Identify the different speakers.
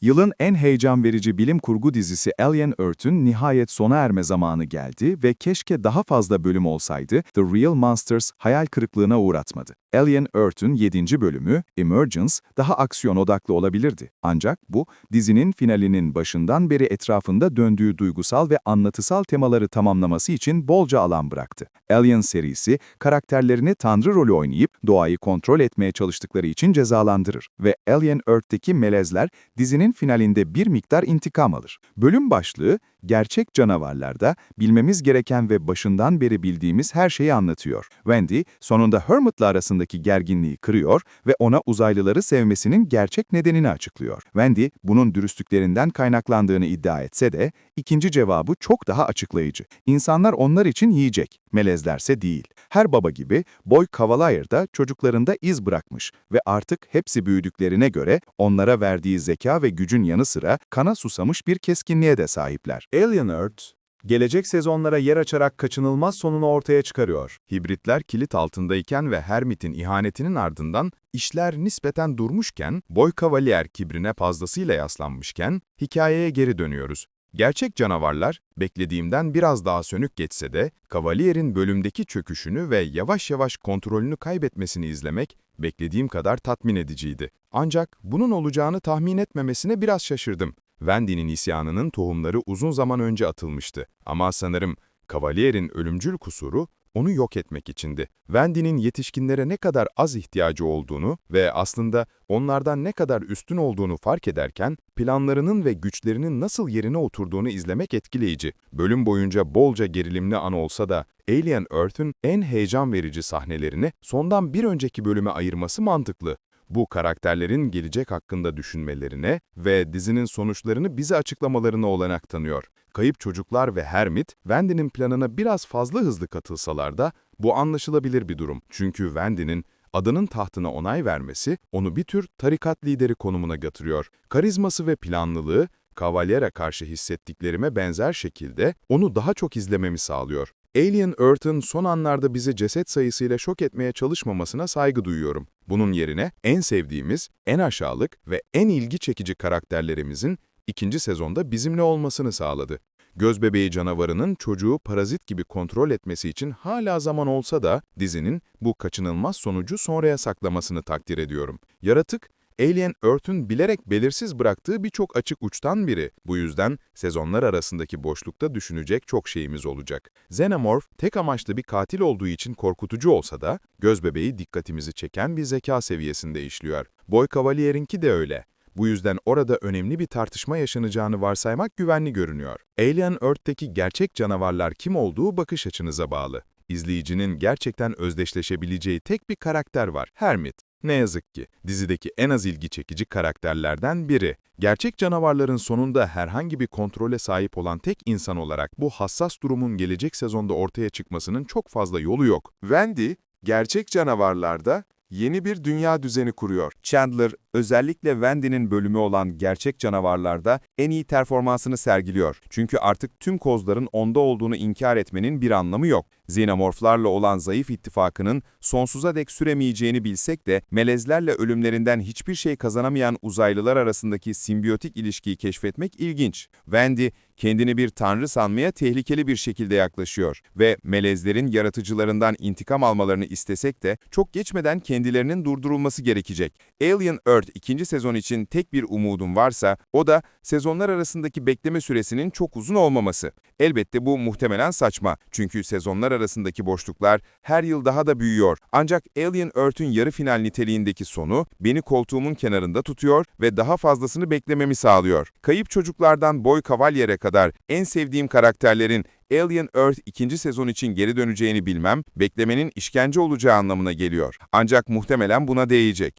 Speaker 1: Yılın en heyecan verici bilim kurgu dizisi Alien Earth'ün nihayet sona erme zamanı geldi ve keşke daha fazla bölüm olsaydı, The Real Monsters hayal kırıklığına uğratmadı. Alien Earth'ün 7. bölümü, Emergence, daha aksiyon odaklı olabilirdi. Ancak bu, dizinin finalinin başından beri etrafında döndüğü duygusal ve anlatısal temaları tamamlaması için bolca alan bıraktı. Alien serisi, karakterlerini tanrı rolü oynayıp doğayı kontrol etmeye çalıştıkları için cezalandırır ve Alien Earth'teki melezler, dizinin finalinde bir miktar intikam alır. Bölüm başlığı, gerçek canavarlarda bilmemiz gereken ve başından beri bildiğimiz her şeyi anlatıyor. Wendy, sonunda Hermit'le arasındaki gerginliği kırıyor ve ona uzaylıları sevmesinin gerçek nedenini açıklıyor. Wendy, bunun dürüstlüklerinden kaynaklandığını iddia etse de, ikinci cevabı çok daha açıklayıcı. İnsanlar onlar için yiyecek, melezlerse değil. Her baba gibi, Boy Cavalier da çocuklarında iz bırakmış ve artık hepsi büyüdüklerine göre onlara verdiği zeka ve gücün yanı sıra kana susamış bir keskinliğe de sahipler.
Speaker 2: Alien Earth, gelecek sezonlara yer açarak kaçınılmaz sonunu ortaya çıkarıyor. Hibritler kilit altındayken ve Hermit'in ihanetinin ardından işler nispeten durmuşken, Boy Cavalier kibrine fazlasıyla yaslanmışken, hikayeye geri dönüyoruz. Gerçek canavarlar, beklediğimden biraz daha sönük geçse de, Cavalier'in bölümdeki çöküşünü ve yavaş yavaş kontrolünü kaybetmesini izlemek, beklediğim kadar tatmin ediciydi. Ancak bunun olacağını tahmin etmemesine biraz şaşırdım. Wendy'nin isyanının tohumları uzun zaman önce atılmıştı. Ama sanırım Cavalier'in ölümcül kusuru onu yok etmek içindi. Wendy'nin yetişkinlere ne kadar az ihtiyacı olduğunu ve aslında onlardan ne kadar üstün olduğunu fark ederken planlarının ve güçlerinin nasıl yerine oturduğunu izlemek etkileyici. Bölüm boyunca bolca gerilimli an olsa da Alien Earth'ün en heyecan verici sahnelerini sondan bir önceki bölüme ayırması mantıklı. Bu karakterlerin gelecek hakkında düşünmelerine ve dizinin sonuçlarını bize açıklamalarına olanak tanıyor. Kayıp çocuklar ve Hermit, Wendy'nin planına biraz fazla hızlı katılsalar da bu anlaşılabilir bir durum. Çünkü Wendy'nin adının tahtına onay vermesi onu bir tür tarikat lideri konumuna getiriyor. Karizması ve planlılığı, Cavalier'e karşı hissettiklerime benzer şekilde onu daha çok izlememi sağlıyor. Alien Earth'ın son anlarda bizi ceset sayısıyla şok etmeye çalışmamasına saygı duyuyorum. Bunun yerine en sevdiğimiz, en aşağılık ve en ilgi çekici karakterlerimizin ikinci sezonda bizimle olmasını sağladı. Gözbebeği canavarının çocuğu parazit gibi kontrol etmesi için hala zaman olsa da dizinin bu kaçınılmaz sonucu sonraya saklamasını takdir ediyorum. Yaratık, Alien Earth'ün bilerek belirsiz bıraktığı birçok açık uçtan biri. Bu yüzden sezonlar arasındaki boşlukta düşünecek çok şeyimiz olacak. Xenomorph tek amaçlı bir katil olduğu için korkutucu olsa da gözbebeği dikkatimizi çeken bir zeka seviyesinde işliyor. Boy Cavalier'inki de öyle. Bu yüzden orada önemli bir tartışma yaşanacağını varsaymak güvenli görünüyor. Alien Earth'teki gerçek canavarlar kim olduğu bakış açınıza bağlı. İzleyicinin gerçekten özdeşleşebileceği tek bir karakter var, Hermit. Ne yazık ki dizideki en az ilgi çekici karakterlerden biri. Gerçek canavarların sonunda herhangi bir kontrole sahip olan tek insan olarak bu hassas durumun gelecek sezonda ortaya çıkmasının çok fazla yolu yok.
Speaker 3: Wendy, gerçek canavarlarda yeni bir dünya düzeni kuruyor.
Speaker 4: Chandler, özellikle Wendy'nin bölümü olan gerçek canavarlarda en iyi performansını sergiliyor. Çünkü artık tüm kozların onda olduğunu inkar etmenin bir anlamı yok. Xenomorflarla olan zayıf ittifakının sonsuza dek süremeyeceğini bilsek de, melezlerle ölümlerinden hiçbir şey kazanamayan uzaylılar arasındaki simbiyotik ilişkiyi keşfetmek ilginç. Wendy, kendini bir tanrı sanmaya tehlikeli bir şekilde yaklaşıyor ve melezlerin yaratıcılarından intikam almalarını istesek de çok geçmeden kendilerinin durdurulması gerekecek. Alien Earth 2. sezon için tek bir umudum varsa o da sezonlar arasındaki bekleme süresinin çok uzun olmaması. Elbette bu muhtemelen saçma çünkü sezonlar arasındaki boşluklar her yıl daha da büyüyor. Ancak Alien Earth'ün yarı final niteliğindeki sonu beni koltuğumun kenarında tutuyor ve daha fazlasını beklememi sağlıyor. Kayıp çocuklardan Boy Cavalier'e kadar en sevdiğim karakterlerin Alien Earth 2. sezon için geri döneceğini bilmem, beklemenin işkence olacağı anlamına geliyor. Ancak muhtemelen buna değecek.